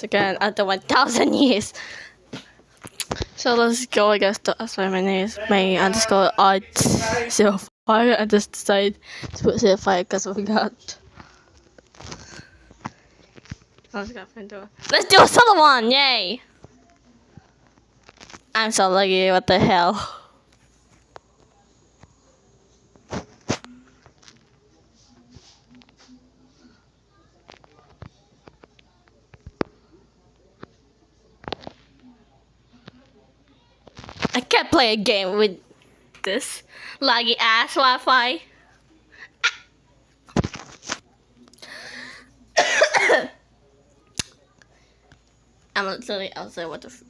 once again at the 1,000 years. So let's go, I guess, to ask my name is my underscore odd 05. I just decided to put 05 because I forgot. Let's do a solo one, yay! I'm so lucky, what the hell. I can't play a game with this laggy ass Wi-Fi. I'm literally outside, what the f.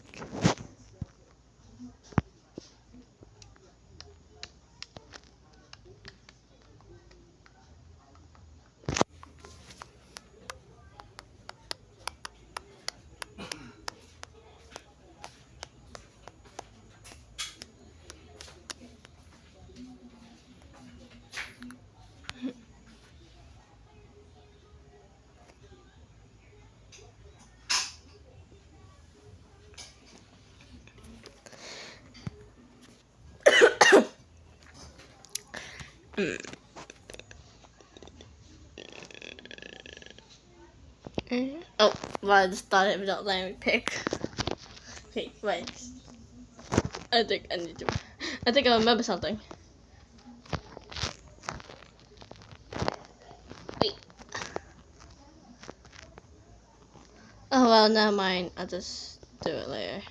Oh, well, I just thought it without letting me pick. Wait, wait. I think I remember something. Wait. Oh well, never mind. I'll just do it later.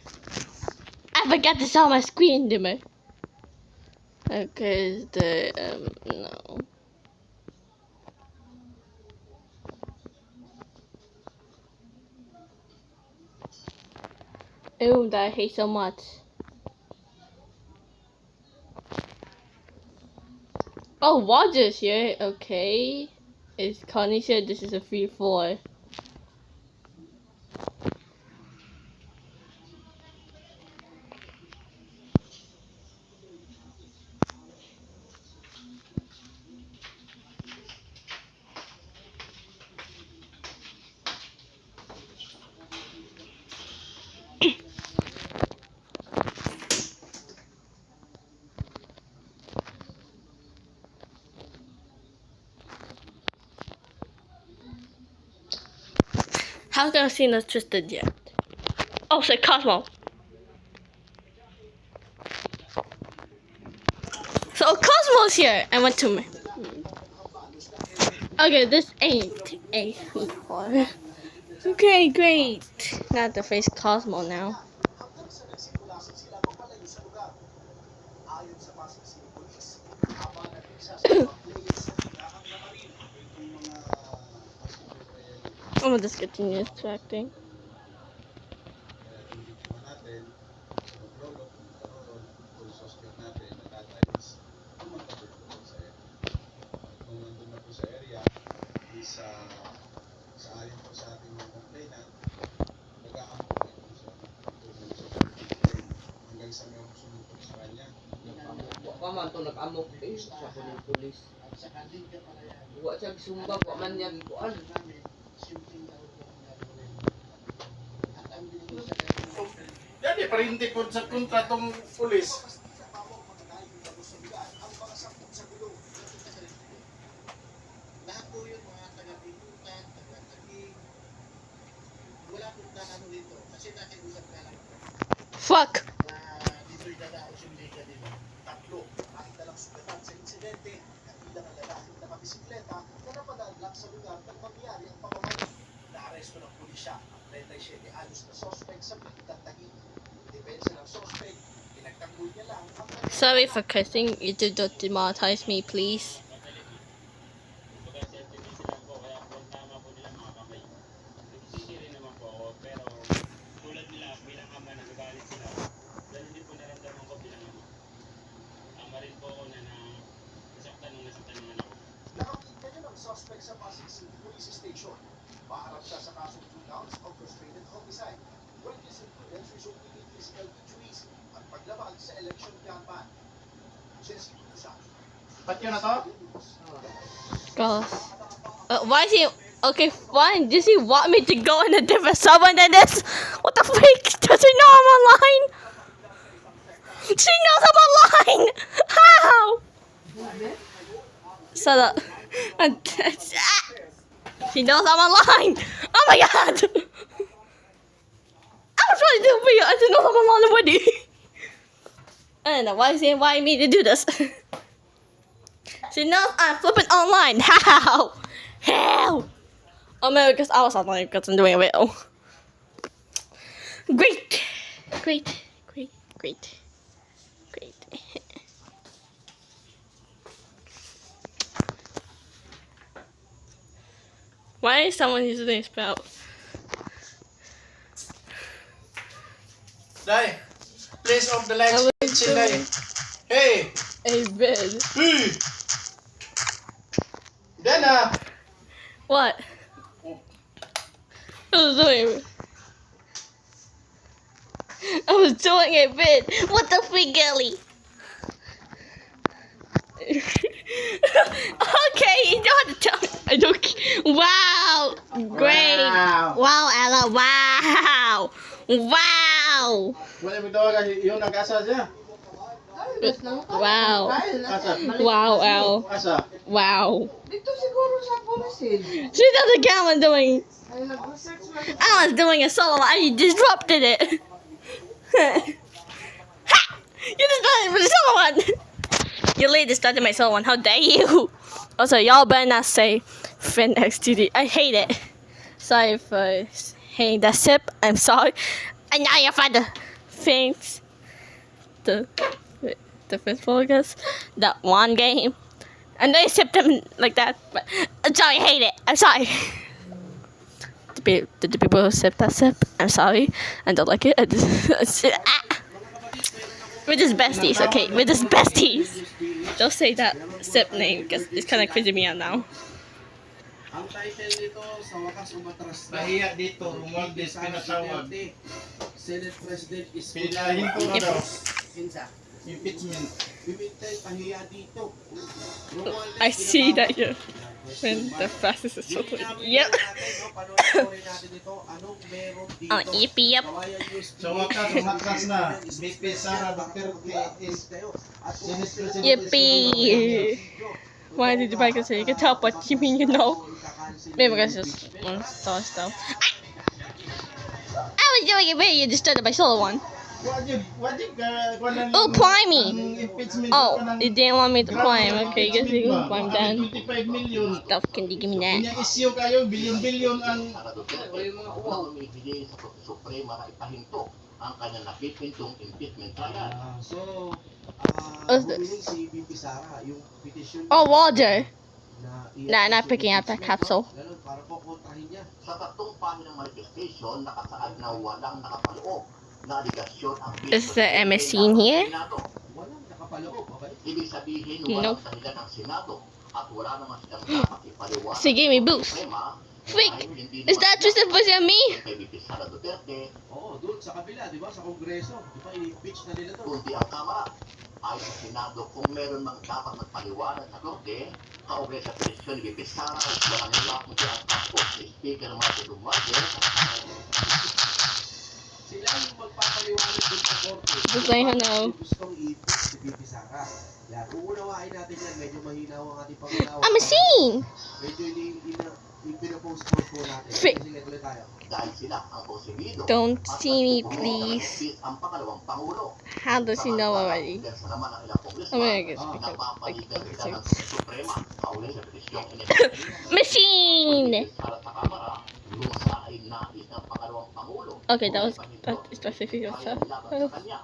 I forgot to show my screen dimmer. Okay, no. Ew, that I hate so much. Oh, Roger's here. Okay. Is Connie said this is a free floor. How's that scene not twisted yet? Oh, say Cosmo. So Cosmo's here. I went to me. Okay, this ain't a floor. Okay, great. Not to face Cosmo now. I'm gonna just continue distracting. Wa man to nag-amok sa pulis. Wa siya sumbag, wa man niya gikuan. Dali parindi po sa kontratong pulis. Lahat po yun mga taga-pintutan, taga-tagig. Wala pong ano dito. Kasi nakiusap na lang Fuck. na dito'y dadaos yung liga nila. Tatlo, kahit dalang sugatan sa insidente, kabilang ang lalaking nakabisikleta na napadaan lang sa lugar ng mangyari ang pamamalit. Naaresto ng pulisya ang 37 anyos na suspect sa Pilitan Tagig. Depensa ng suspect, pinagtanggol niya lang ang Sorry for cursing. YouTube don't demonetize me, please. Nakapigyan ng suspect sa Pasig City Police Station. Maharap siya sa kasong 2 counts of frustrated homicide, reckless imprudence resulting in physical injuries, at paglabag sa election campaign. Ba't yun na to? Go. Why is he Okay, fine. Does he want me to go in a different server than this? What the freak? Does he know I'm online? She knows I'm online! How? Shut up. She knows I'm online! Oh my god! I was trying to do a video. I didn't know I'm online already. I don't know why he's inviting me to do this. She knows I'm flipping online. How? How? Oh no, because I was online because I'm doing a video. Great. Great. Great. Great. Great. Why is someone using a spell? Dai, please off the I lights. was Dai. doing Hey! a bid. Hey! Dana! What? I was doing a bid. What the freak, Ellie? Okay, you don't have to tell me. I don't. Wow, great. Wow, Ella. Wow, wow, Wala mo tawagan yung nag-asa siya. wow, Asa? wow, Al. Asa? Wow. Dito siguro sa Purasil. She doesn't get what I'm doing. Ay, nag-research lang. I was doing a solo. I disrupted it. Ha! You disrupted my solo one. You literally disrupted my solo one. How dare you? Also, y'all better not say FinXTD. I hate it. Sorry for hating that sip. I'm sorry. And now you're find the things. The principal, I guess. That one game. I know you sipped them like that, but I'm sorry. I hate it. I'm sorry. The people who sip that sip, I'm sorry. I don't like it. We're just besties, okay? We're just besties. Don't say that sip name because it's kind of creeping me out now. Ang title nito, sa wakas umatras na. Nahiya dito, rumag des pinatawag. Senate President is Pinahin ko na daw. Kinsa. Impeachment. Bibintay pahiya dito. I see that you're when the fastest is so yep. Oh, yippee yep. Sa wakas, umatras na. BP Sara Duterte is Senate President. Yippee! Why did you break it so you can tell what you mean you know? Maybe because just one star stuff. I was doing a video, you destroyed my solo one. Oh, Plimy! Oh, you didn't want me to climb. Okay, guess you can climb then. 25 million. Stuff, can you give me that? Kanya issue kayo, bilyon-bilyon ang Bumibigay sa Suprema na ipahinto ang kanyang napipintong impeachment trial. So, What's this? humiling si BP Sara, yung petition Oh, Walter! na Nah, not picking up that capsule. Ganun, para po kontrahin niya. Sa tatlong pahinang manifestation, nakasaad na walang nakapaloob na aligasyon ang Is the MSC in here? Walang nakapaloob, okay? Ibig sabihin, Nope. walang dahilan ng Senado at wala naman silang dapat ipaliwanag. She gave me boost. Suprema Freak! dahil hindi Is that naman just a push at me? kay BP Sara Duterte, Oo, doon sa kabila, di ba? Sa Kongreso. Di ba, i-impeach na nila to. kundi ang Kamara. Ayon sa Senado, kung meron mang dapat magpaliwanag sa Korte, kaugnay sa petisyon ni BP Sara, wala nila kundi ang tapos ni Speaker Martin Romualdez. Sila yung magpapaliwanag doon sa korte. Just like, no. Gustong i-impeach si BP Sara. Yan, uunawain natin yan. Medyo mahinaw ang ating pangunawa. I'm a scene! Medyo ipinapost po natin. Frick. Sige, tuloy tayo. Dahil sila ang konsebido. Don't at see me, nagpupuno please. ng ang pangalawang pangulo. How does he know already? Sa naman ang ilang I'm congressman, gonna get napapalitan like, sila ng Suprema kaugnay sa petisyong inilagay. Machine! Para sa Kamara, kung saan ay nais ng pangalawang pangulo. Okay, that specific Kaya stuff. laban sa kanya.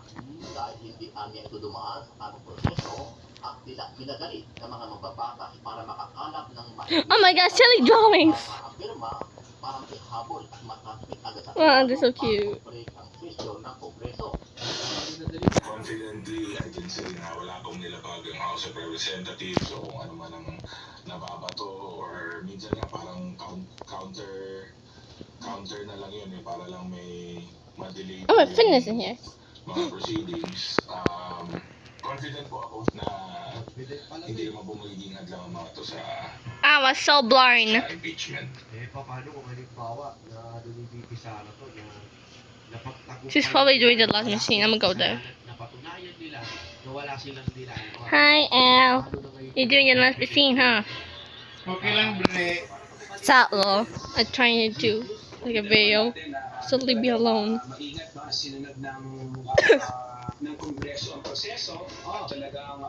Dahil hindi niya ito dumaan sa tamang proseso at tila pinagalit ng mga magbabatas para makakalap ng Oh my god, silly drawings! afirma para makihabol at matransmit agad sa Wow, they're so cute. ang sesyon ng Kongreso. Confidently, I can say na wala akong nilabag ang House of Representatives o kung ano man ang nababato or minsan nga parang counter na lang yun para lang may madelay Oh, my fitness in here. mga proceedings. confident po ako na hindi naman po magiging hadlang ang mga to sa I was so blind. impeachment. Eh, paano kung halimbawa na lumibiti sana to na napagtagumpay She's probably doing the last machine. I'm gonna go there. Napatunayan nila na wala silang ginagawa. Hi, Al. You're doing your last machine, huh? Okay lang, Bre. What's up, Lo? I'm trying to do like a video. So leave me alone. Maingat ba sinunod ng Kongreso ang proseso at talagang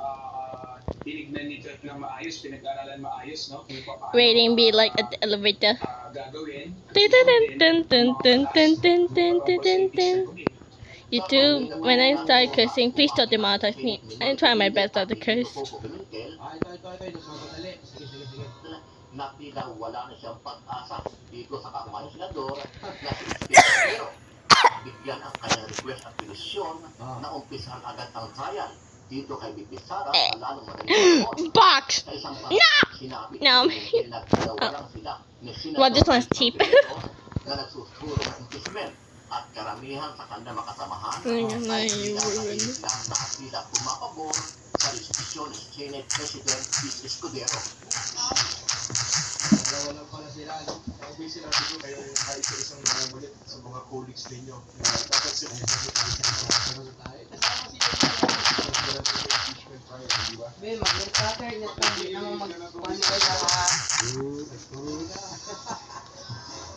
tinignan nito ng maayos, pinag-aralan maayos, no? Kung paano Waiting be like at the elevator. gagawin. Dun, dun, dun, dun, dun, dun, dun, dun, dun, dun. YouTube, when I start cursing, please don't demonetize me. I'm trying my best not to curse. Ito, nagmamadali. Sige. Na tila wala na siyang pag-asa dito sa kampanya senador na si Speaker. Bigyan ang kanyang request at petisyon na umpisahan agad ang trial dito kay BP Sara sa lalong madaling Box! sa isang sinabi No. na walang sila ni Well, this one's cheap. na nagsusuro ng impeachment at karamihan sa kanya makasamahan Ayun na ay yung lang nakatila pumapabor sa resolusyon ni Senate President Pete Escudero. Dalawa lang pala sila, no? Ang busy natin ko kayo kahit sa isang ulit sa mga colleagues ninyo na dapat sila Kasama sila. impeachment trial, di ba? May mag-cutter niya pa. Hindi naman mag-pan ka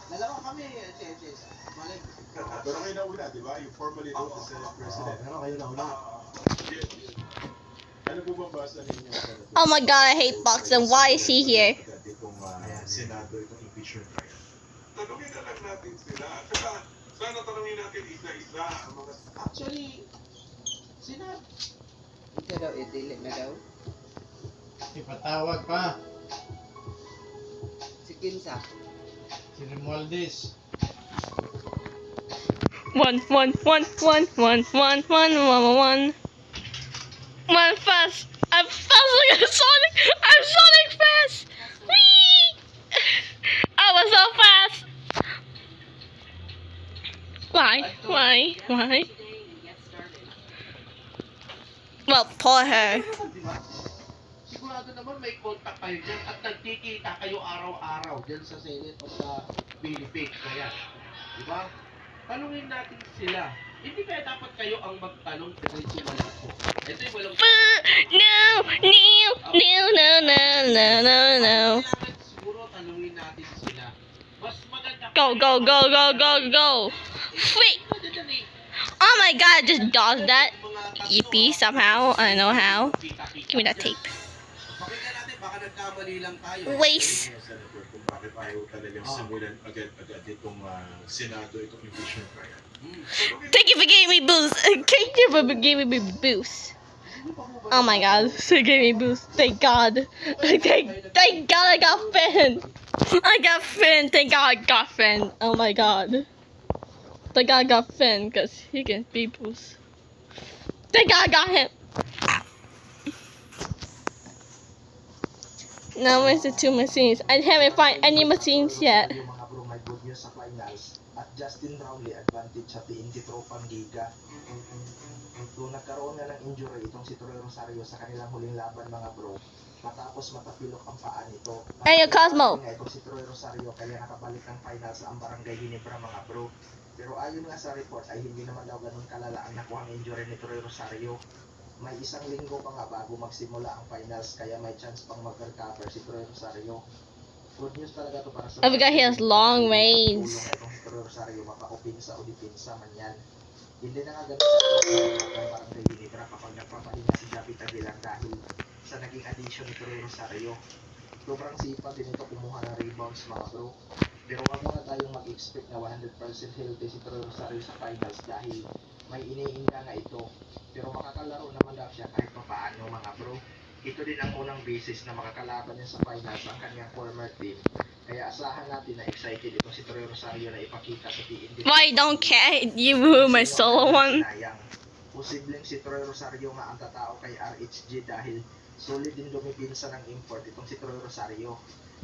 Dalawa kami, Ches. Balik. Pero kayo nauna, di ba? You formally wrote the Senate President. Pero kayo na una. Ano po bang basa ninyo? Oh my god, I hate Box, and why is he here? Itong Senado, itong impeachment trial. Tanungin na lang natin sila. Saka, sana tanungin natin isa-isa ang mga Actually, sinabi. Ito daw, i-delete na daw. Ipatawag pa. Si Kinsa. Si Romualdez. One fast. I'm fast like a Sonic. I'm Sonic fast. Whee! I was so fast. Why? Well, poor her. Di ba? Sigurado naman may contact kayo dyan at nagkikita kayo araw-araw dyan sa Senate o sa Philippines. Kaya, di ba? Tanungin natin sila. Hindi kaya dapat kayo ang magtanong diretso na lang po. Ito yung walang... No. Siguro tanungin natin sila. Mas maganda... Go. Wait. Oh my god, I just dodged that. Yippee, somehow. I don't know how. Give me that tape. Pakinggan natin, baka nagkamali lang tayo. Waste. Senator, kung bakit ayaw talagang simulan agad-agad itong Senado, itong impeachment trial. Thank you for giving me boost. Oh my god, so gave me boost. Thank God. Thank God I got Finn. Thank God I got Finn. Oh my god. Thank God I got Finn because he can be boost. Thank God I got him. Now where's the two machines? I haven't found any machines yet. Yung mga bro, may good news sa finals. At Justin Brownlee advantage sa TNT Tropang Giga. Kung nagkaroon na ng injury itong si Troy Rosario sa kanilang huling laban mga bro, matapos matapilok ang paa nito. Hey, Cosmo. Itong si Troy Rosario kaya nakabalik ng finals sa ang Barangay Ginebra mga bro. Pero ayon nga sa report ay hindi naman daw ganun kalala ang nakuhang injury ni Troy Rosario. May isang linggo pa nga bago magsimula ang finals kaya may chance pang mag-recover si Troy Rosario. Good news talaga to para sa... I forgot he has long range. Tulong itong si Troy Rosario makaupinsa o dipinsa man yan. Hindi na nga ganun sa ang Barangay Ginebra kapag nagpapahinga si Japit Aguilar dahil sa naging addition ni Troy Rosario. Sobrang sipag din ito kumuha ng rebounds mga bro. Pero wag muna tayong mag-expect na 100% healthy si Troy Rosario sa finals dahil may iniinda nga ito. Pero makakalaro naman daw siya kahit pa paano mga bro. Ito din ang unang basis na makakalaban niya sa finals ang kanyang former team. Kaya asahan natin na excited ito si Troy Rosario na ipakita sa TNT. Why don't care? You ruined my solo one. Posibleng si Troy Rosario nga ang tatao kay RHG dahil solid din dumipinsa ng import itong si Troy Rosario.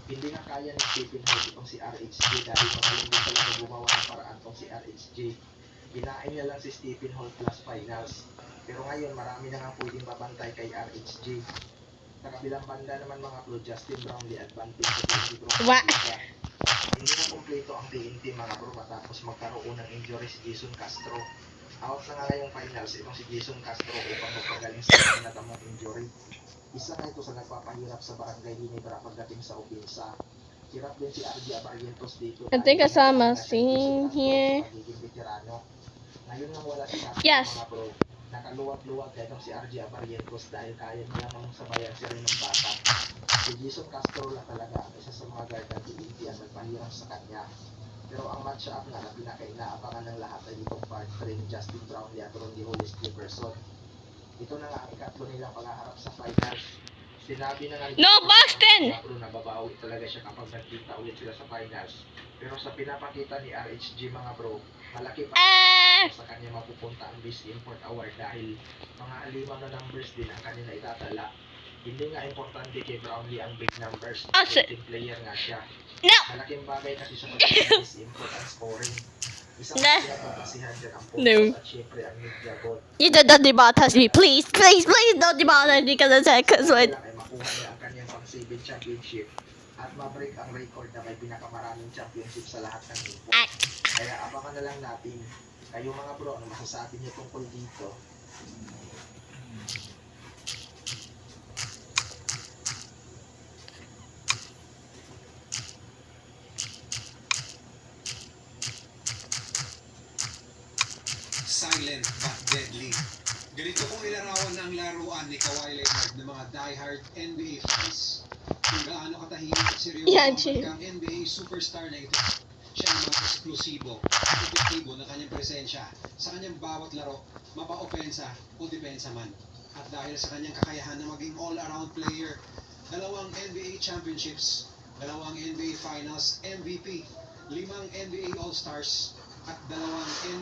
Hindi nga kaya ni Stephen Hood itong si RHG dahil magaling din talaga gumawa ng paraan itong si RHG. Kinain niya lang si Stephen Hall plus finals. Pero ngayon, marami na nga pwedeng babantay kay RHG. Sa kabilang banda naman mga bro, Justin Brownlee advantage sa TNT bro. What? Hindi na kompleto ang TNT mga bro matapos magkaroon ng injury si Jason Castro. Out na nga ngayong finals itong si Jason Castro upang magpagaling sa natamong injury. Isa na ito sa nagpapahirap sa Barangay Ginebra pagdating sa opensa. Hirap din si RJ Abarrientos dito. I think I saw my scene here. Pagiging veterano. Ngayon nang wala si Castro Yes. mga bro, nakaluwag-luwag kaya itong si RJ Abarrientos dahil kaya niya namang sabayan si Renong Bata. Si Jason Castro lang talaga ang isa sa mga guard ng TNT ang nagpahirap sa kanya. Pero ang match-up nga na pinaka-inaabangan ng lahat ay itong partner ni Justin Brownlee at Ronnie Hollis Jefferson. Ito na nga ang ikatlo nilang pangharap sa finals. Sinabi na nga ni No, Boston! Pero nababawi talaga siya kapag nagkita ulit sila sa finals. Pero sa pinapakita ni RHG mga bro, malaki pa sa kanya mapupunta ang Best Import Award dahil mga alimaw na numbers din ang kanya na itatala. Hindi nga importante kay Brownlee ang big numbers. Team player nga siya. No! Malaking bagay kasi sa Best Import ang scoring. Isang Nah. pinapapasihan dyan ang No. puntos at syempre ang media goal. You don't demonetize me, please, please, please don't demonetize me because I said cuss word. Kailangan ay makuha niya ang kanyang pang-7 championship at ma-break ang record na may pinakamaraming championship sa lahat ng import. Kaya abangan na lang natin. Kayo mga bro, ano masasabi niyo tungkol dito? Silent but deadly. Ganito kung ilarawan ng laruan ni Kawhi Leonard ng mga diehard NBA fans. Kung gaano katahimik at seryoso Yan, ang Chief. pagkang NBA superstar na ito. Siya ang mga eksklusibo at epektibo ng kanyang presensya sa kanyang bawat laro, mapa-opensa o depensa man. At dahil sa kanyang kakayahan na maging all-around player, 2 NBA championships, 2 NBA Finals MVP, 5 NBA All-Stars, at 2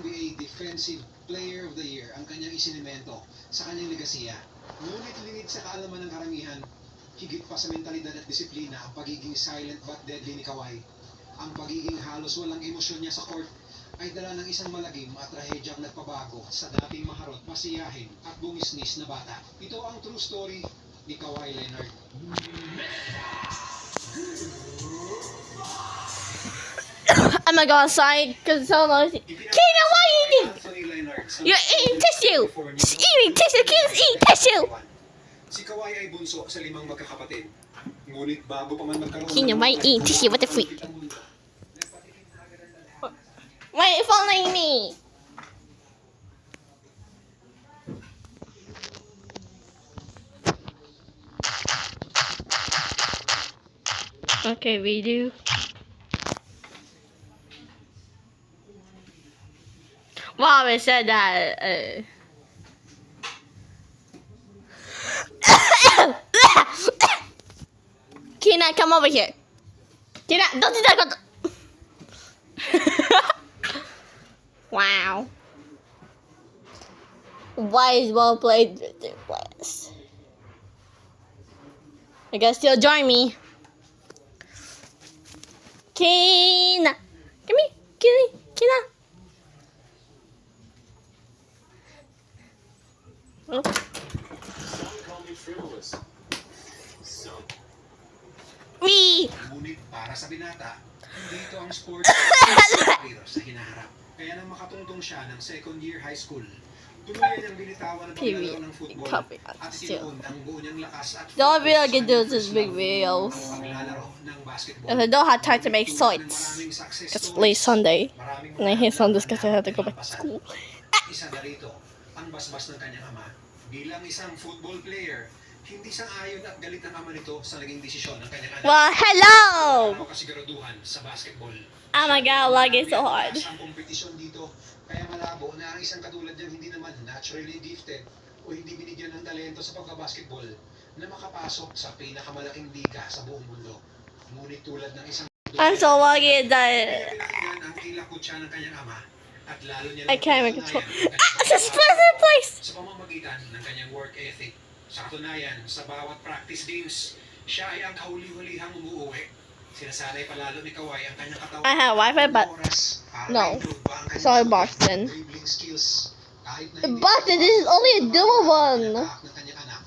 NBA Defensive Player of the Year ang kanyang isinimento sa kanyang legasiya. Ngunit lingid sa kaalaman ng karamihan, higit pa sa mentalidad at disiplina ang pagiging silent but deadly ni Kawhi. Ang pagiging halos walang emosyon niya sa court ay dala ng isang malagim at trahedyang nagpabago sa dating maharot, masiyahin at bumisnis na bata. Ito ang true story ni Kawhi Leonard. I'm gonna go outside because it's so noisy. Kina, what are you eating? Anthony Leonard sa You're eating tissue! She's eating tissue! Kids eat tissue! Si Kawhi ay bunso sa 5 magkakapatid. Ngunit bago pa man magkaroon Kina, why are you eating tissue? What the freak? Why are you following me? Okay, redo. Wow, it said that. Kina, come over here. Kina, don't do that. Wow. Why is well played with their players? I guess you'll join me. Kina! Come here. Kina. Oh. Me! Ngunit para sa binata, hindi ito ang sport sa hinaharap. Kaya nang makatungtong siya ng second year high school, tuluyan niyang binitawan ang paglalaro ng football Copy. at itinuon ang buo niyang lakas at The only video I focus can do sa is just make videos. paglalaro ng basketball. If I don't have time to make shorts, it's late Sunday. And I hate Sundays because I have to go back to school. Isa na rito, ang basbas ng kanyang ama. Bilang isang football player, hindi sang-ayon at galit ang ama nito sa naging desisyon ng kanyang anak. Well, hello! Ano kasiguraduhan sa basketball. Oh my god, I like it so hard. Ang kompetisyon dito, kaya malabo na ang isang katulad niyan hindi naman naturally gifted o hindi binigyan ng talento sa pagbabasketball na makapasok sa pinakamalaking liga sa buong mundo. Ngunit tulad ng isang I'm so lucky that pinakinggan ang kilakot siya ng kanyang ama at lalo niya I can't make it. napatunayan ang Ah, kanyang it's a pleasant place! sa pamamagitan ng kanyang work ethic. Sa katunayan, sa bawat practice games, siya ay ang kahuli-hulihang umuuwi. Sinasanay palalo ni Kawhi ang kanyang katawan. I have Wi-Fi, but Oras para no. ma-improve pa ang kanyang Sorry, sukat, Boston. dribbling basketballing skills. Kahit na hindi But this is only a dual one. ng kanyang anak,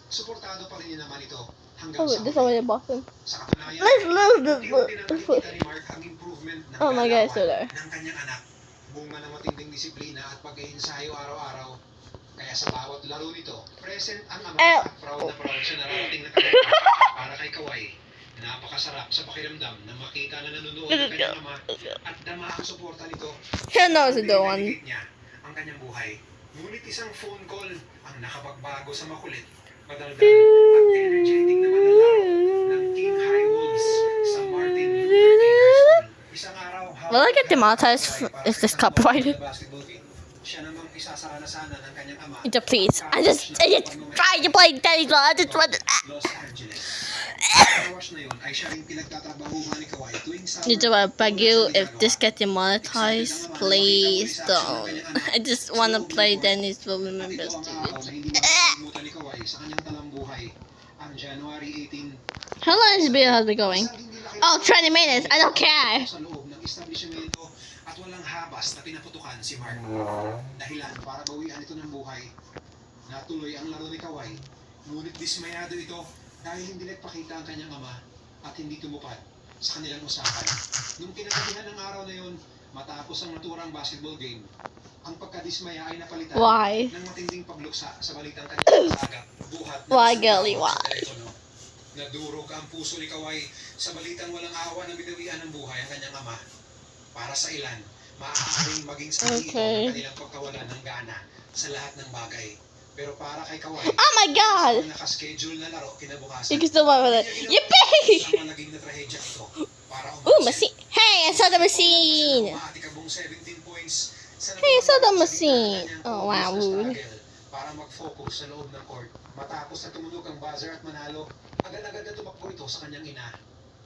suportado pa rin niya naman ito hanggang Oh, sa this huli. one is Boston. Sa katunayan, Let's lose this unti-unti nang foot. nakikita ni Mark ang improvement ng Oh my God, galawan so there. ng kanyang anak. Bunga ng matinding disiplina at pag-iensayo araw-araw. Kaya sa bawat laro nito, present ang ama Eh. at proud na proud siya narating na tagumpay para kay Kawhi. Napakasarap sa pakiramdam na makita na nanonood ang kanyang ama at dama ang suporta nito. He knows the one. Pinagigit niya ang kanyang buhay. Ngunit isang phone call ang nakapagbago sa makulit, madaldal at energetic na manlalaro ng Team High Wolves sa Martin Luther King High School. Isang araw, Will I get demonetized if this copyrighted? Siya namang isasaranasan ng kanyang ama. Please. I just tried to play tennis, but I just want to. Los Angeles. Sa oras na yun ay siya ring pinagtatrabahuhan ni Kawhi tuwing summer. Did I beg you if this gets demonetized, please don't. I just want to play tennis for women At ito best. ang araw na hindi makakalimutan ni Kawhi sa kanyang talambuhay. Ang January 18, How long has this video been going? isang hindi laki Oh, 20 minutes. I don't care. sa loob ng establishmento at walang habas na pinaputukan si Mark. Dahilan para bawian ito ng buhay. Natuloy ang laro ni Kawhi. Ngunit dismayado ito dahil hindi nagpakita ang kanyang ama at hindi tumupad sa kanilang usapan. Nung kinagabihan ng araw na yun, matapos ang naturang basketball game, ang pagkadismaya ay napalitan Why? ng matinding pagluksa sa balitang kanyang sagap, buhat ng Why, isang girlie, tawag sa why? telepono. Nadurog ang puso ni Kawhi sa balitang walang awa na binawian ng buhay ang kanyang ama. Para sa ilan, maaaring maging sanhi ito Okay. ng kanilang pagkawalan ng gana sa lahat ng bagay. Pero para kay Kawhi, Oh my God! ang nakaschedule na laro kinabukasan, You can still run with it. Yippee! ang malaging na trahedya ito para Ooh, machine. Hey, I saw the machine. Maatikabong 17 points sa Hey, I saw the nagmamahal sa machine. kanyang Oh, wow, focus na rude. struggle para mag-focus sa loob ng court. Matapos na tumunog ang buzzer at manalo, agad-agad na tumakbo ito sa kanyang ina.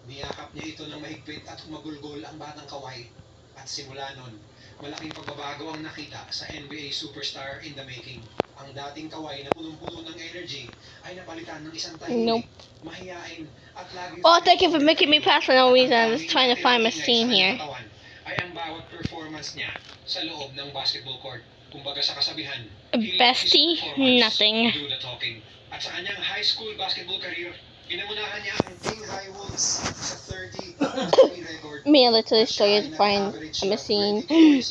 Niyakap niya ito ng mahigpit at humagulgol ang batang Kawhi. At simula nun, malaking pagbabago ang nakita sa NBA superstar in the making. Ang dating Kawhi na punong-puno ng energy ay napalitan ng isang tahimik, Nope. mahiyain at lagi Oh, thank you for making me pass for no reason. I'm just trying to find my scene here. Ay ang bawat performance niya sa loob ng basketball court. Kumbaga sa kasabihan, Bestie, nothing. do the talking. At sa kanyang high school basketball career, pinamunahan niya ang Team High Wolves sa 30 record. Me, I literally started to find a machine.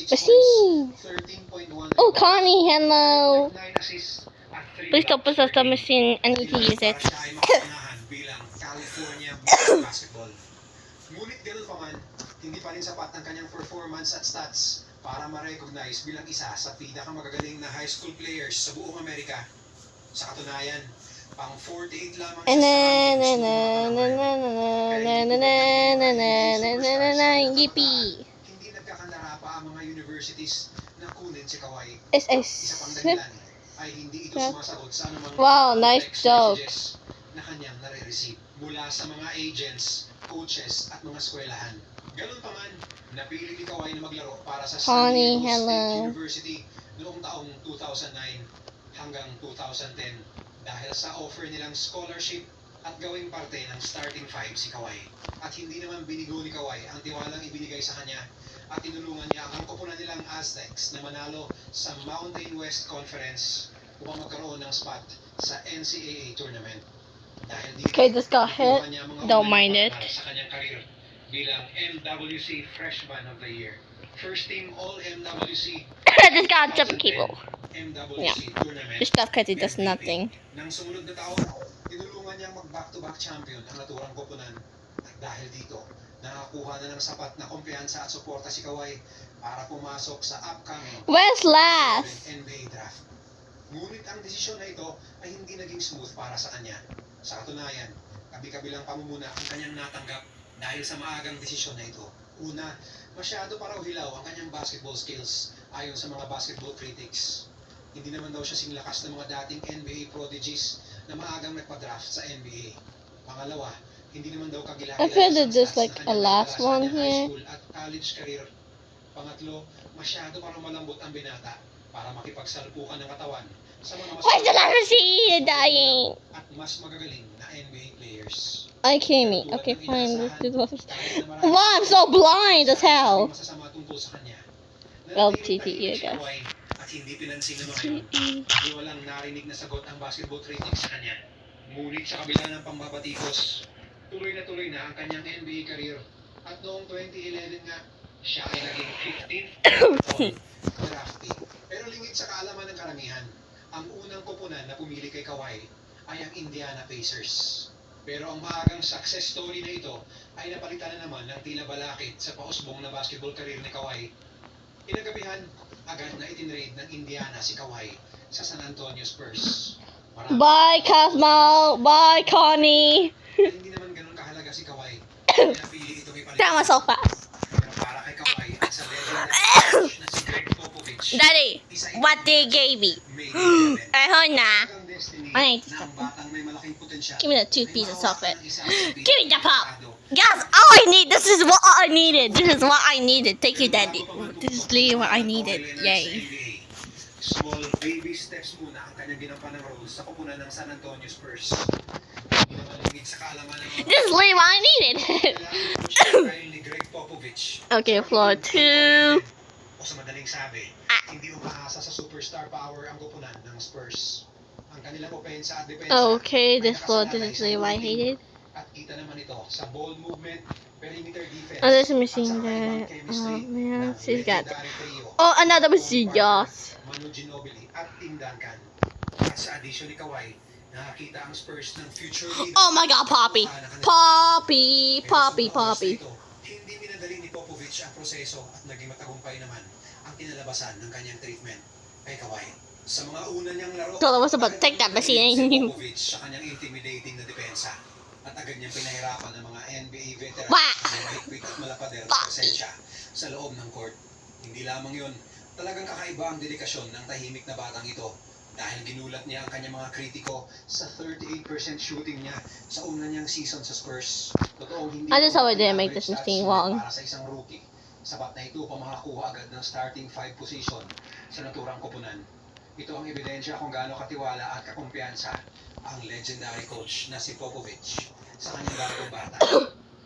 Machine! 13.1 Oh, Connie, hello. 9 assists at 3 Please don't possess the machine. I need to use it. Para siya ay makapangahan bilang California Men's Basketball. Ngunit ganun pa man, hindi pa rin sapat ang kanyang performance at stats para ma-recognize bilang isa sa pinakamagagaling na high school players sa buong Amerika. Sa katunayan, pang 48 lamang And siya then, sa and rankings then, noong and then, and then, and then, and then, and then, and then, yippee. hindi nagkakandara pa ang mga universities na kunin si Kawhi. It's a Isa pang slip. dahilan ay hindi ito Yeah. sumasagot sa anumang Wow, nice text joke. messages na kanyang nare-receive mula sa mga agents, coaches at mga eskwelahan. Ganun pa man, napili ni Kawhi na maglaro para sa San Connie, Diego hello. State University noong taong 2009 hanggang 2010 dahil sa offer nilang scholarship at gawing parte ng starting five si Kawhi. At hindi naman binigo ni Kawhi ang tiwalang ibinigay sa kanya at tinulungan niya ang koponan nilang Aztecs na manalo sa Mountain West Conference upang magkaroon ng spot sa NCAA tournament. Dahil dito, Okay, this got hit. nakuha niya ang mga Don't unang mind it. partner sa kanyang career bilang MWC Freshman of the Year. First team All-MWC This got jump cable. MWC tournament. This stuff because it does nothing. Nang sumunod na taon, tinulungan niyang mag-back-to-back champion ang naturang koponan. At dahil dito, nakakuha na ng sapat na kumpiyansa at suporta si Kawhi para pumasok sa upcoming Where's last? NBA draft. Ngunit ang desisyon na ito ay hindi naging smooth para sa kanya. Sa katunayan, kabi-kabilang pamumuna ang kanyang natanggap dahil sa maagang desisyon na ito. Una, masyado pa raw hilaw ang kanyang basketball skills ayon sa mga basketball critics. Hindi naman daw siya singlakas ng mga dating NBA prodigies na maagang nagpa-draft sa NBA. Pangalawa, hindi naman daw kagilala I feel that there's sa like stats a na kanyang last nadala sa one kanyang high here. school at college career. Pangatlo, masyado pa raw malambot ang binata para makipagsalpukan ng katawan sa mga mas Where's the last machine dying? at mas magagaling na NBA players. I can't me. Okay, fine. Let's do this. Wow, I'm so blind as hell. Masasama tungkol sa kanya. Well, Nanatiling TTE, I tahimik si guess. Kawhi hindi pinansin ng mga yun. Hindi walang narinig na sagot ang basketball critics sa kanya. Ngunit sa kabila ng pambabatikos, tuloy na ang kanyang NBA career. At noong 2011 nga, siya ay naging 15th draft pick. Pero lingid sa kaalaman ng karamihan, ang unang koponan na pumili kay Kawhi ay ang Indiana Pacers. Pero ang maagang success story na ito ay napalitan na naman ng tila balakid sa pausbong na basketball career ni Kawhi. Inagabihan, agad na itinrade ng Indiana si Kawhi sa San Antonio Spurs. Bye, Cosmo. Bye, Connie. Hindi naman ganun kahalaga si Kawhi. Pinapili itong ipalitan. That was so fast. Pero para kay Kawhi at sa legendary coach na si Greg Popovich, Daddy, what they gave me? I heard na. I need na ang batang may malaking potensyal. Give me the two ay pieces mahawakan of it. ng isang sabihin Give me the pop. na Yes, all I need. This is what I needed. This is what I needed. Thank you, Daddy. This is literally what I needed. Yay. Small baby steps muna ang kanyang ginampan ng role sa koponan ng San Antonio Spurs. Hindi naman lingid sa kaalaman ng mga This is literally what I needed. kailangan ni Greg Popovich. Okay, floor 2. O sa madaling sabi, hindi umaasa sa superstar power ang koponan ng Spurs. Ang kanilang opensa at depensa Okay, ay this floor. nakasalalay This is sa literally what I routine. hated. At kita naman ito sa ball movement, perimeter defense. Oh, there's a at machine sa there. kakaibang chemistry Oh, man. ng She's got. legendary trio. Oh, another machine. Yes. Manu Ginobili at Tim Duncan. At sa addition ni Kawhi, nakakita ang Spurs ng future leader. Oh my God, Poppy. Poppy. Poppy. Poppy. Hindi minadali ni Popovich ang proseso at naging matagumpay naman ang kinalabasan ng kanyang treatment kay Kawhi. Sa mga una niyang laro, Thought I was about to take that machine. si Popovich sa kanyang intimidating na depensa at agad niyang pinahirapan ng mga NBA veterans Wah! na mahigpit at malapader na presensya sa loob ng court. Hindi lamang yun, talagang kakaiba ang dedikasyon ng tahimik na batang ito dahil ginulat niya ang kanyang mga kritiko sa 38% shooting niya sa una niyang season sa Spurs. Totoong hindi I just ito how I didn't ang make this average machine stats wrong. para sa isang rookie. Sapat na ito upang makakuha agad ng starting 5 position sa naturang koponan. Ito ang ebidensya kung gaano katiwala at kakumpiyansa ang legendary coach na si Popovich sa kanyang bagong bata.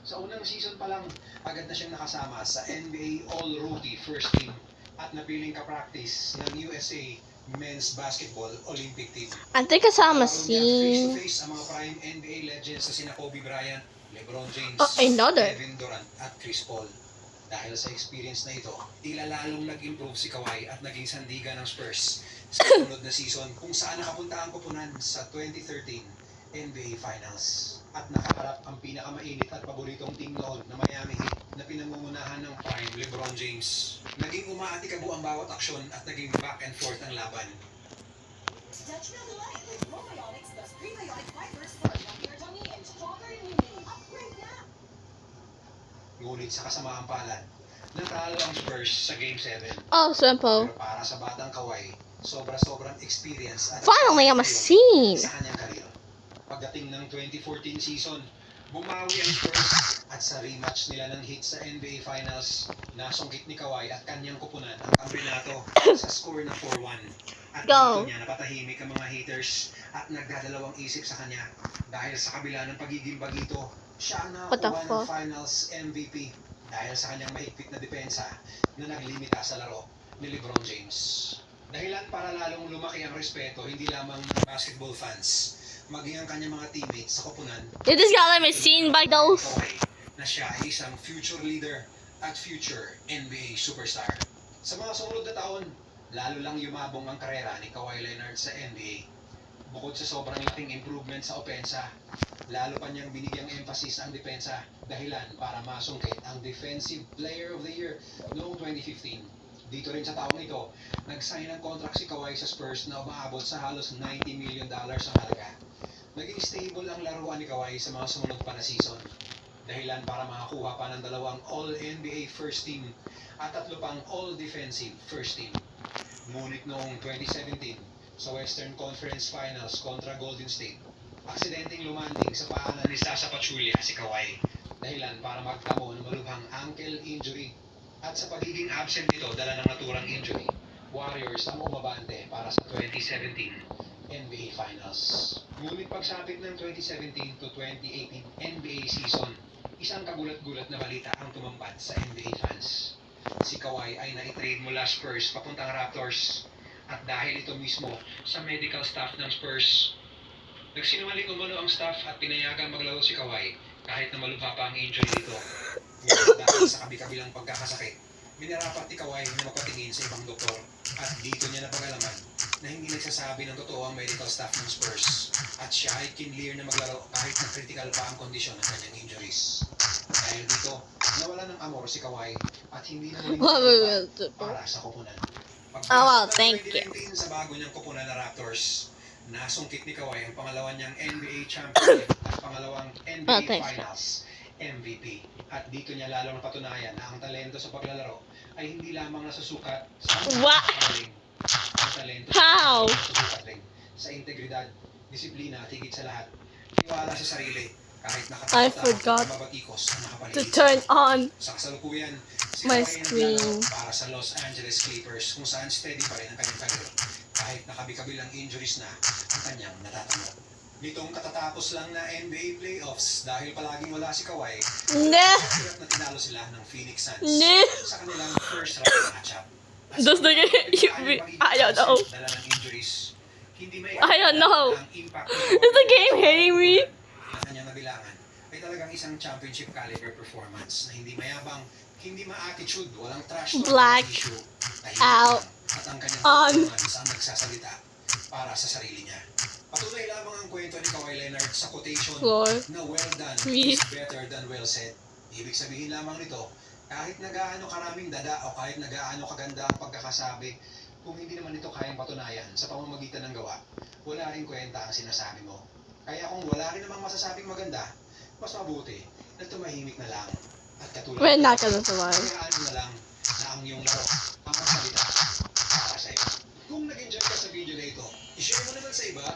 Sa unang season pa lang, agad na siyang nakasama sa NBA All-Rookie First Team at napiling ka-practice ng USA Men's Basketball Olympic Team. I think I saw a Laro niya machine. face-to-face ang mga prime NBA legends na sina Kobe Bryant, LeBron James, Oh, another. Kevin Durant at Chris Paul. Dahil sa experience na ito, tila lalong nag-improve si Kawhi at naging sandigan ng Spurs sa sunod na season kung saan nakapunta ang koponan sa 2013 NBA Finals. At nakaharap ang pinakamainit at paboritong team noon na Miami Heat na pinangungunahan ng prime LeBron James. Naging umaatikabo ang bawat aksyon at naging back and forth ang laban. Dutch Mill Delight with probiotics plus prebiotic fibers for a healthier tummy and stronger immunity. Upgrade na! Ngunit sa kasamaang palad, natalo ang Spurs sa Game 7. Oh, simple. Pero para sa batang Kawhi, sobra-sobrang experience at Finally, I'm a scene. sa kanyang karir. Pagdating ng 2014 season, bumawi ang Spurs at sa rematch nila ng Heat sa NBA Finals, nasungkit ni Kawhi at kanyang kupunan ang kampeonato sa score na 4-1. At Go. dito niya napatahimik ang mga haters at nagdadalawang isip sa kanya dahil sa kabila ng pagiging bagito, siya ang What the nakakuha ng fuck? Finals MVP dahil sa kanyang mahigpit na depensa na naglimita sa laro ni LeBron James. Dahilan para lalong lumaki ang respeto hindi lamang ng basketball fans, maging ang kanyang mga teammates sa koponan. You just got a machine by those. Kawhi na siya ay isang future leader at future NBA superstar. Sa mga sumunod na taon, lalo lang yumabong ang karera ni Kawhi Leonard sa NBA. Bukod sa sobrang laking improvement sa opensa, lalo pa niyang binigyang emphasis ang depensa, dahilan para masungkit ang Defensive Player of the Year noong 2015. Dito rin sa taong ito, nag-sign ng contract si Kawhi sa Spurs na umaabot sa halos $90 million ang halaga. Naging stable ang laruan ni Kawhi sa mga sumunod pa na season. Dahilan para makakuha pa ng 2 All-NBA First Team at 3 pang All-Defensive First Team. Ngunit noong 2017, sa Western Conference Finals kontra Golden State, aksidenteng lumanding sa paanan ni Sasa Pachulia si Kawhi. Dahilan para magtamo ng malubhang ankle injury. At sa pagiging absent nito dala ng naturang injury, Warriors ang umabante para sa 2017 NBA Finals. Ngunit pagsapit ng 2017 to 2018 NBA season, isang kagulat-gulat na balita ang tumambad sa NBA fans. Si Kawhi ay naitrade mula Spurs papuntang Raptors At dahil ito mismo sa medical staff ng Spurs. Nagsinungaling umano ang staff at pinayagang maglaro si Kawhi kahit na malubha pa ang injury nito. Ngunit dahil sa kabi-kabilang pagkakasakit, minarapat ni Kawhi na mapatingin sa ibang doktor at dito niya napag-alaman na hindi nagsasabi ng totoo ang medical staff ng Spurs at siya ay kinlear na maglaro kahit na critical pa ang kondisyon ng kanyang injuries. Dahil dito, nawala ng amor si Kawhi at hindi na muling para sa koponan. Oh, wow, thank you. Sa bago niyang koponan na Raptors, nasungkit ni Kawhi ang pangalawa niyang NBA championship at pangalawang NBA Finals MVP. At dito niya lalong napatunayan na ang talento sa paglalaro ay hindi lamang nasusukat sa pagkakaling. Ang talento How? nasusukat rin sa integridad, disiplina at higit sa lahat, tiwala sa sarili kahit I forgot nakabatikos ang to nakapaligid. turn on Sa kasalukuyan, si my Kawhi ay screen. naglalaro para sa Los Angeles Clippers kung saan steady pa rin ang kanyang karir kahit nakabi-kabilang injuries na ang kanyang natatamo. Nitong katatapos lang na NBA playoffs dahil palaging wala si Kawhi, Nah. hirap na tinalo sila ng Phoenix Suns Nah. sa kanilang first round matchup. Does the game? I don't know. Dala ng injuries, hindi may I don't know. ang impact Is the game hating me? ang kanyang nabilangan ay talagang isang championship caliber performance na hindi mayabang, hindi ma-attitude, walang trash talk, Black issue, tahimik out lang, at ang kanyang on performance ang nagsasalita para sa sarili niya. Patuloy lamang ang kwento ni Kawhi Leonard sa quotation floor. na well done Three. is better than well said. Ibig sabihin lamang nito, kahit nagaano karaming dada o kahit nagaano kaganda ang pagkakasabi, kung hindi naman ito kayang patunayan sa pamamagitan ng gawa, wala rin kwenta ang sinasabi mo. Kaya kung wala rin namang masasabing maganda, mas mabuti na tumahimik na lang. At katulad We're not gonna survive. hayaan mo na lang na ang iyong laro ang magsalita para sa iyo. Kung nag-enjoy ka sa video na ito, i-share mo naman sa iba.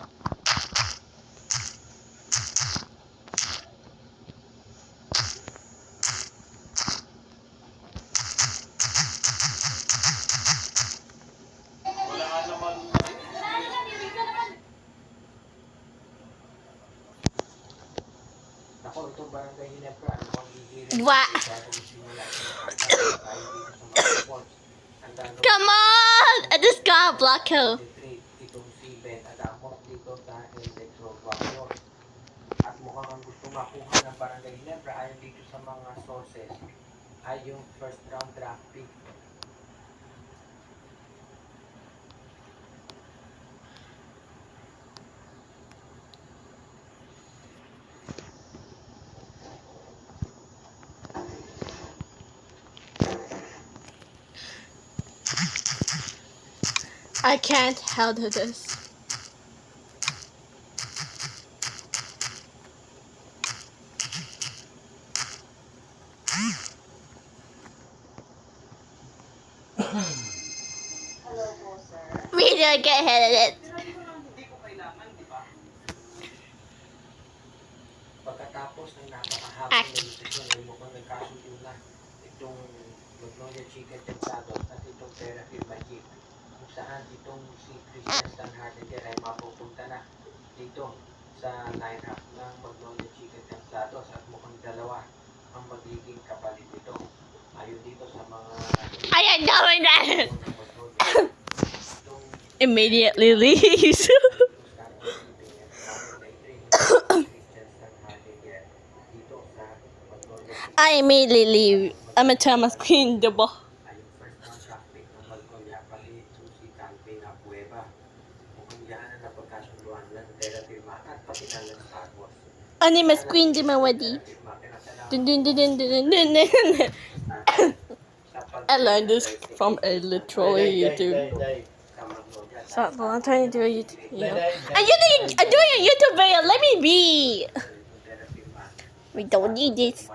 What? Come on! I just got a black hole. Itong si Ben Adamos dito sa Index of Valor. At mukhang ang gusto makuha ng Barangay Ginebra ayon dito sa mga sources ay yung first round draft pick. I can't handle this. Hello po, sir. We don't get ahead of it. Hindi ko kailangan, di ba? Pagkatapos ng napakahapon na desisyon ay mukhang nagkasundo na itong Magnolia Chicken Templados at itong Therapy Magic kung saan itong si Christian Stan Hardinger ay mapupunta na dito sa lineup ng Magnolia Chicken Templados at mukhang dalawa ang magiging kapalit nito. Ayon dito sa mga I am doing that. Immediately leaves. I immediately leave. I'm gonna turn my screen double. I need my screen dimmer ready. Dun, dun, dun, dun, dun, dun, dun, dun. I learned this from a literally YouTube. So I'm trying to do a YouTube video. I'm doing a YouTube video. Let me be. We don't need this.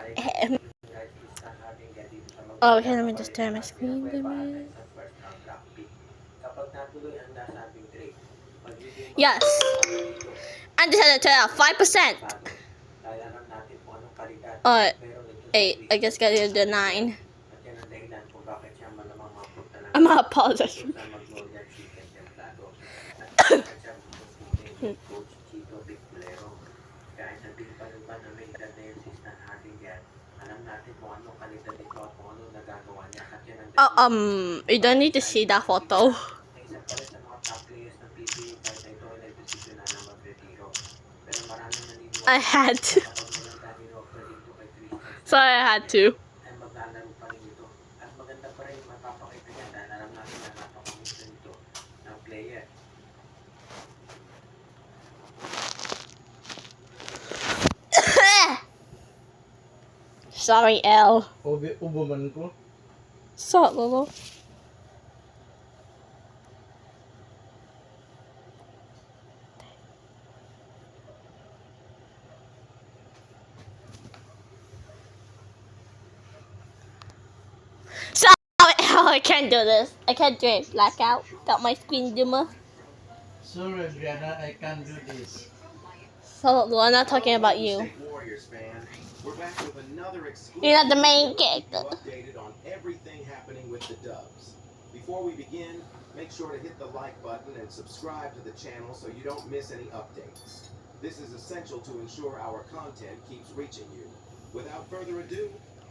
Oh, okay, let me just turn my screen dimmer. Yes. I just had to turn out 5%. I guess got to the 9. I'm gonna apologize. Oh, you don't need to see that photo. I had to. So I had to. ay maglalaro pa rin ito. At maganda pa rin mapapakita niya dahil alam natin na napakamiss nito ng player. Sorry, L. Ubo man ko. Stop, Lolo. Sorry, L. I can't do this. I can't do it. Blackout. Without my screen dimmer. Sorry, Brianna, I can't do this. So, I'm not talking about you. State Warriors fan, we're back with another exclusive You're not the main video character. updated on everything happening with the Dubs. Before we begin, make sure to hit the like button and subscribe to the channel so you don't miss any updates. This is essential to ensure our content keeps reaching you. Without further ado,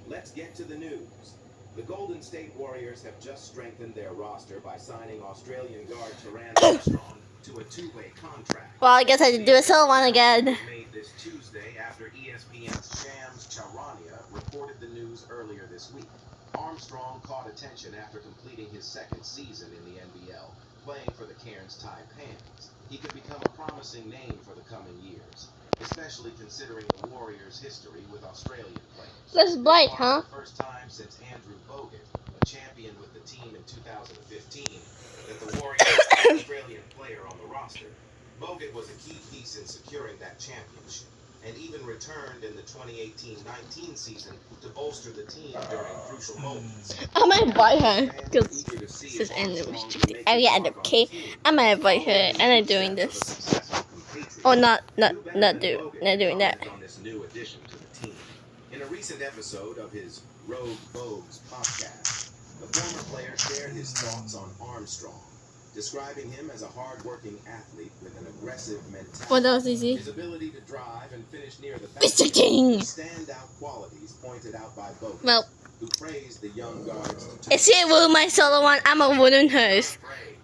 let's get to the news. The Golden State Warriors have just strengthened their roster by signing Australian guard Taran Armstrong to a two-way contract. Well, I guess I did do a solo one again. Made this Tuesday after ESPN's Shams Charania reported the news earlier this week. Armstrong caught attention after completing his second season in the NBL, playing for the Cairns Taipans. He could become a promising name for the coming years, especially considering the Warriors' history with Australian players. That's bright, This huh? marks the first time since Andrew Bogut, a champion with the team in 2015, that the Warriors had an Australian player on the roster. Bogut was a key piece in securing that championship, and even returned in the 2018-19 season to bolster the team during crucial moments. I might invite her Fans because are eager to see this is if end Armstrong restricted can make area his and mark on okay. the team. I might invite her and I'm doing this. Oh, not doing that. On this new addition to the team. In a recent episode of his Rogue Vogues podcast, the former player shared his thoughts on Armstrong, describing him as a hard-working athlete with an aggressive mentality. Well, that was easy. His ability to drive and finish near the Mr. basket, King. standout qualities pointed out by Bogut, Well, who praised the young guard's if she will my solo one, I'm a ruin hers.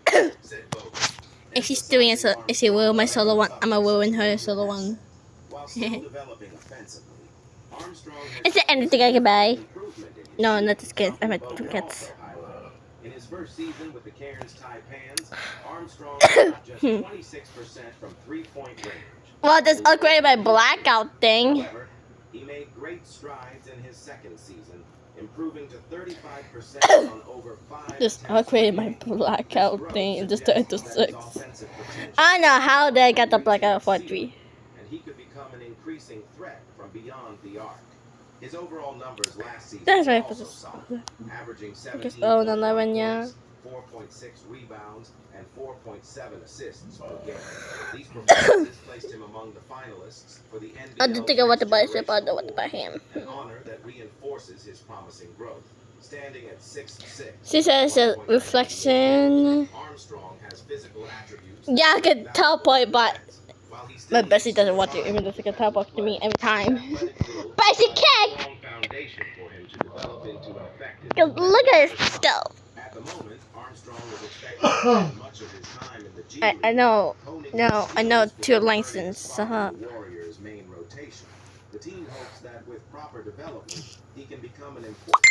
said Bogut. If she's doing it, if she will my solo one, I'm a ruin her solo one. While still developing offensively, Armstrong has Is there anything I can buy? improvement in his No, shooting, not the skins. I meant something the Bogut cats. also highlighted. In his first season with the Cairns Taipans, Armstrong shot just 26% from three-point range. Well, that's upgraded by blackout thing. However, he made great strides in his second season, improving to 35% on over 5 Just attempts upgraded per my game. blackout This thing and growth just turned to suggests that his 6. offensive potential I don't know how they got the blackout for 3. and he could become an increasing threat from beyond the arc. His overall numbers last season That's were right, also but solid, averaging 17 Because oh, no, no, yeah. 4.6 rebounds, and 4.7 assists per game. These performances placed him among the finalists for the NBL I didn't think I want to buy Next shit, but I don't Generation want to buy him. Award, an honor that reinforces his promising growth. Standing at 6'6", She says a 1.9 reflection. Armstrong has physical attributes. Yeah, I can teleport, but While he still my bestie needs doesn't want to, refine even though she can teleport to me every time. athletic build, But she provides a can't! strong foundation for him to develop into an effective Because look at his stuff. At the moment, Armstrong was expected to spend much of his time in the G League, I know. honing No, his I know skills two before lengths earning a and spot in the Warriors' main rotation. The team hopes that with proper development, he can become an important